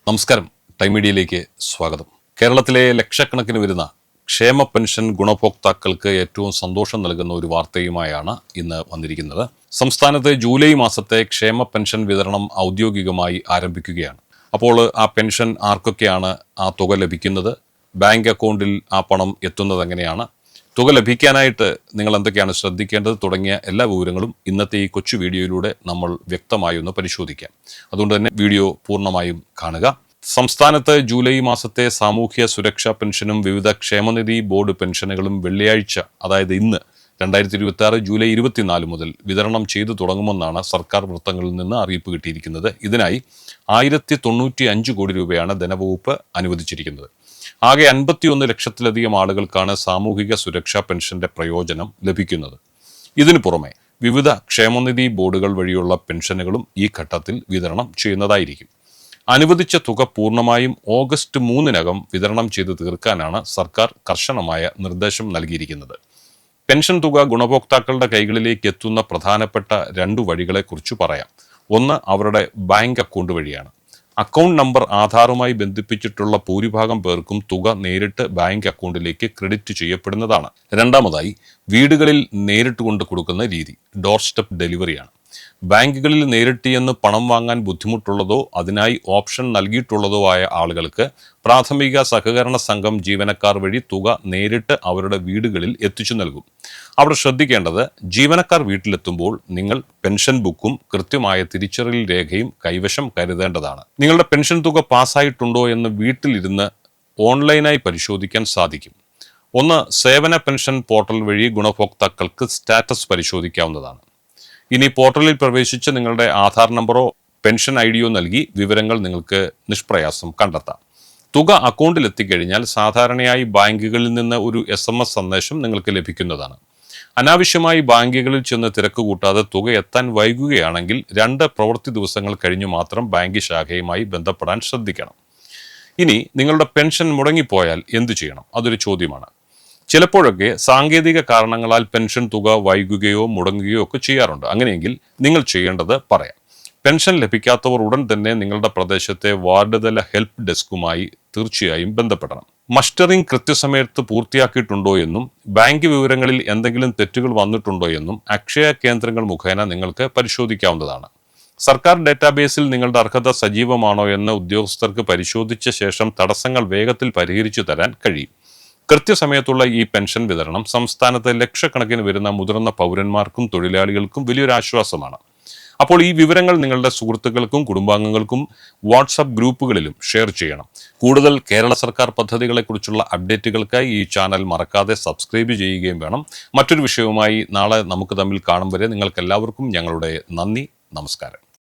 നമസ്കാരം, ടൈം മീഡിയയിലേക്ക് സ്വാഗതം. കേരളത്തിലെ ലക്ഷക്കണക്കിന് വരുന്ന ക്ഷേമ പെൻഷൻ ഗുണഭോക്താക്കൾക്ക് ഏറ്റവും സന്തോഷം നൽകുന്ന ഒരു വാർത്തയുമായാണ് ഇന്ന് വന്നിരിക്കുന്നത്. സംസ്ഥാനത്ത് ജൂലൈ മാസത്തെ ക്ഷേമ പെൻഷൻ വിതരണം ഔദ്യോഗികമായി ആരംഭിക്കുകയാണ്. അപ്പോൾ ആ പെൻഷൻ ആർക്കൊക്കെയാണ് ആ തുക ലഭിക്കുന്നത്, ബാങ്ക് അക്കൗണ്ടിൽ ആ പണം എത്തുന്നത് എങ്ങനെയാണ്, തുക ലഭിക്കാനായിട്ട് നിങ്ങൾ എന്തൊക്കെയാണ് ശ്രദ്ധിക്കേണ്ടത് തുടങ്ങിയ എല്ലാ വിവരങ്ങളും ഇന്നത്തെ ഈ കൊച്ചു വീഡിയോയിലൂടെ നമ്മൾ വ്യക്തമായി ഒന്ന് പരിശോധിക്കാം. അതുകൊണ്ട് തന്നെ വീഡിയോ പൂർണ്ണമായും കാണുക. സംസ്ഥാനത്ത് ജൂലൈ മാസത്തെ സാമൂഹ്യ സുരക്ഷാ പെൻഷനും വിവിധ ക്ഷേമനിധി ബോർഡ് പെൻഷനുകളും വെള്ളിയാഴ്ച, അതായത് ഇന്ന് 2026 ജൂലൈ 24 മുതൽ വിതരണം ചെയ്തു തുടങ്ങുമെന്നാണ് സർക്കാർ വൃത്തങ്ങളിൽ നിന്ന് അറിയിപ്പ് കിട്ടിയിരിക്കുന്നത്. ഇതിനായി 1095 കോടി രൂപയാണ് ധനവകുപ്പ് അനുവദിച്ചിരിക്കുന്നത്. ആകെ 51 ലക്ഷത്തിലധികം ആളുകൾക്കാണ് സാമൂഹിക സുരക്ഷാ പെൻഷന്റെ പ്രയോജനം ലഭിക്കുന്നത്. ഇതിനു പുറമെ വിവിധ ക്ഷേമനിധി ബോർഡുകൾ വഴിയുള്ള പെൻഷനുകളും ഈ ഘട്ടത്തിൽ വിതരണം ചെയ്യുന്നതായിരിക്കും. അനുവദിച്ച തുക പൂർണ്ണമായും ഓഗസ്റ്റ് 3 വിതരണം ചെയ്ത് തീർക്കാനാണ് സർക്കാർ കർശനമായ നിർദ്ദേശം നൽകിയിരിക്കുന്നത്. പെൻഷൻ തുക ഗുണഭോക്താക്കളുടെ കൈകളിലേക്ക് എത്തുന്ന പ്രധാനപ്പെട്ട 2 വഴികളെക്കുറിച്ച് പറയാം. ഒന്ന് അവരുടെ ബാങ്ക് അക്കൗണ്ട് വഴിയാണ്. അക്കൗണ്ട് നമ്പർ ആധാറുമായി ബന്ധിപ്പിച്ചിട്ടുള്ള ഭൂരിഭാഗം പേർക്കും തുക നേരിട്ട് ബാങ്ക് അക്കൗണ്ടിലേക്ക് ക്രെഡിറ്റ് ചെയ്യപ്പെടുന്നതാണ്. രണ്ടാമതായി വീടുകളിൽ നേരിട്ട് കൊണ്ട് കൊടുക്കുന്ന രീതി, ഡോർ സ്റ്റെപ്പ് ഡെലിവറിയാണ്. ബാങ്കുകളിൽ നേരിട്ട് ചെന്ന് പണം വാങ്ങാൻ ബുദ്ധിമുട്ടുള്ളതോ അതിനായി ഓപ്ഷൻ നൽകിയിട്ടുള്ളതോ ആയ ആളുകൾക്ക് പ്രാഥമിക സഹകരണ സംഘം ജീവനക്കാർ വഴി തുക നേരിട്ട് അവരുടെ വീടുകളിൽ എത്തിച്ചു നൽകും. അവിടെ ശ്രദ്ധിക്കേണ്ടത്, ജീവനക്കാർ വീട്ടിലെത്തുമ്പോൾ നിങ്ങൾ പെൻഷൻ ബുക്കും കൃത്യമായ തിരിച്ചറിയൽ രേഖയും കൈവശം കരുതേണ്ടതാണ്. നിങ്ങളുടെ പെൻഷൻ തുക പാസ്സായിട്ടുണ്ടോ എന്ന് വീട്ടിലിരുന്ന് ഓൺലൈനായി പരിശോധിക്കാൻ സാധിക്കും. ഒന്ന്, സേവന പെൻഷൻ പോർട്ടൽ വഴി ഗുണഭോക്താക്കൾക്ക് സ്റ്റാറ്റസ് പരിശോധിക്കാവുന്നതാണ്. ഇനി പോർട്ടലിൽ പ്രവേശിച്ച് നിങ്ങളുടെ ആധാർ നമ്പറോ പെൻഷൻ ഐഡിയോ നൽകി വിവരങ്ങൾ നിങ്ങൾക്ക് നിഷ്പ്രയാസം കണ്ടെത്താം. തുക അക്കൗണ്ടിൽ എത്തിക്കഴിഞ്ഞാൽ സാധാരണയായി ബാങ്കുകളിൽ നിന്ന് ഒരു SMS സന്ദേശം നിങ്ങൾക്ക് ലഭിക്കുന്നതാണ്. അനാവശ്യമായി ബാങ്കുകളിൽ ചെന്ന് തിരക്ക് കൂട്ടാതെ തുക എത്താൻ വൈകുകയാണെങ്കിൽ 2 പ്രവൃത്തി ദിവസങ്ങൾ കഴിഞ്ഞു മാത്രം ബാങ്ക് ശാഖയുമായി ബന്ധപ്പെടാൻ ശ്രദ്ധിക്കണം. ഇനി നിങ്ങളുടെ പെൻഷൻ മുടങ്ങിപ്പോയാൽ എന്തു ചെയ്യണം? അതൊരു ചോദ്യമാണ്. ചിലപ്പോഴൊക്കെ സാങ്കേതിക കാരണങ്ങളാൽ പെൻഷൻ തുക വൈകുകയോ മുടങ്ങുകയോ ഒക്കെ ചെയ്യാറുണ്ട്. അങ്ങനെയെങ്കിൽ നിങ്ങൾ ചെയ്യേണ്ടത് പറയാം. പെൻഷൻ ലഭിക്കാത്തവർ ഉടൻ തന്നെ നിങ്ങളുടെ പ്രദേശത്തെ വാർഡ് തല ഹെൽപ്പ് ഡെസ്കുമായി തീർച്ചയായും ബന്ധപ്പെടണം. മസ്റ്ററിംഗ് കൃത്യസമയത്ത് പൂർത്തിയാക്കിയിട്ടുണ്ടോ എന്നും ബാങ്ക് വിവരങ്ങളിൽ എന്തെങ്കിലും തെറ്റുകൾ വന്നിട്ടുണ്ടോ എന്നും അക്ഷയ കേന്ദ്രങ്ങൾ മുഖേന നിങ്ങൾക്ക് പരിശോധിക്കാവുന്നതാണ്. സർക്കാർ ഡേറ്റാബേസിൽ നിങ്ങളുടെ അർഹത സജീവമാണോ എന്ന് ഉദ്യോഗസ്ഥർക്ക് പരിശോധിച്ച ശേഷം തടസ്സങ്ങൾ വേഗത്തിൽ പരിഹരിച്ചു തരാൻ കഴിയും. കൃത്യസമയത്തുള്ള ഈ പെൻഷൻ വിതരണം സംസ്ഥാനത്തെ ലക്ഷക്കണക്കിന് വരുന്ന മുതിർന്ന പൗരന്മാർക്കും തൊഴിലാളികൾക്കും വലിയൊരു ആശ്വാസമാണ്. അപ്പോൾ ഈ വിവരങ്ങൾ നിങ്ങളുടെ സുഹൃത്തുക്കൾക്കും കുടുംബാംഗങ്ങൾക്കും വാട്സപ്പ് ഗ്രൂപ്പുകളിലും ഷെയർ ചെയ്യണം. കൂടുതൽ കേരള സർക്കാർ പദ്ധതികളെക്കുറിച്ചുള്ള അപ്ഡേറ്റുകൾക്കായി ഈ ചാനൽ മറക്കാതെ സബ്സ്ക്രൈബ് ചെയ്യുകയും വേണം. മറ്റൊരു വിഷയവുമായി നാളെ നമുക്ക് തമ്മിൽ കാണും വരെ നിങ്ങൾക്കെല്ലാവർക്കും ഞങ്ങളുടെ നന്ദി, നമസ്കാരം.